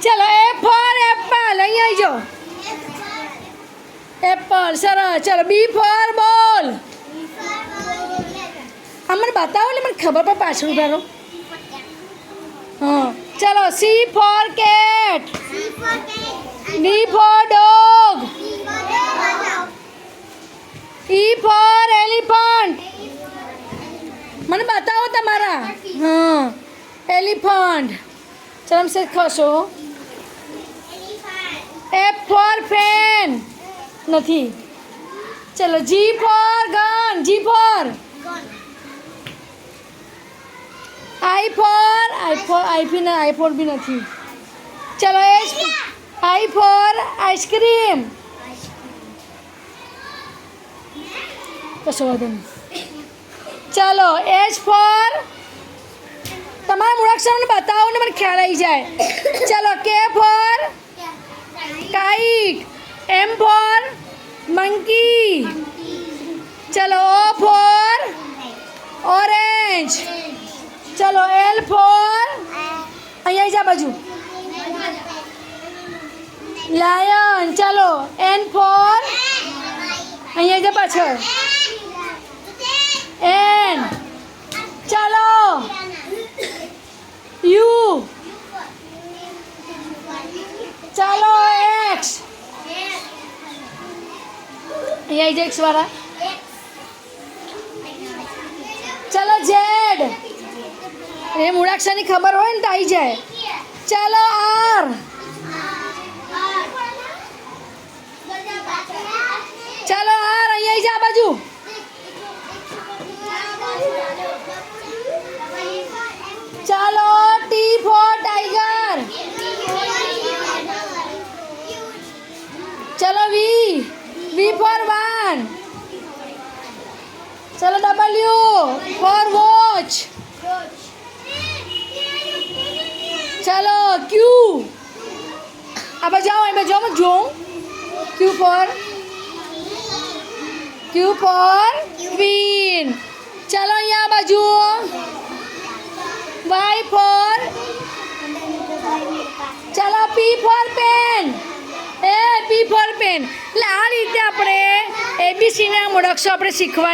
चलो A for Apple અહીં આવી જાઓ એપલ સરસ ચલો બી ફોર બોલ અમને બતાવો ને મને ખબર પડે પાછળ ઉભા રહો હા ચલો C four cat D four dog E for elephant મને બતાવો તમારા હા એલિફન્ટ ચલો हम से ખસો एफ फॉर फैन नहीं चलो G for gun G for I for भी नहीं चलो एच आई फॉर आइसक्रीम चलो एच फॉर તમારા મૂળાક્ષરને બતાવો ને મને ખ્યાલ આવી જાય ચલો K for kite M for monkey ચલો ओ फॉर ऑरेंज चलो एल फॉर અહીંયા જા બાજુ લાયન ચલો એન ફોર અહીંયા જા પાછળ એન ચલો यू चलो एक्स ये एक्स वाला चलो जेड ये मूळाक्षर की खबर हो तो आई जाए चलो आर चलो आर अँ जा बाजू चलो टी फॉर टाइगर चलो वी फॉर वन चलो डब्ल्यू फॉर वॉच चलो क्यू अब जाओ मैं जाओ मैं जाऊँ क्यू फॉर क्वीन चलो यहाँ बाजू वाई फॉर चलो P for pen a P for pen એટલે આ રીતે આપણે એબીસીના મૂળાક્ષરો આપણે શીખવા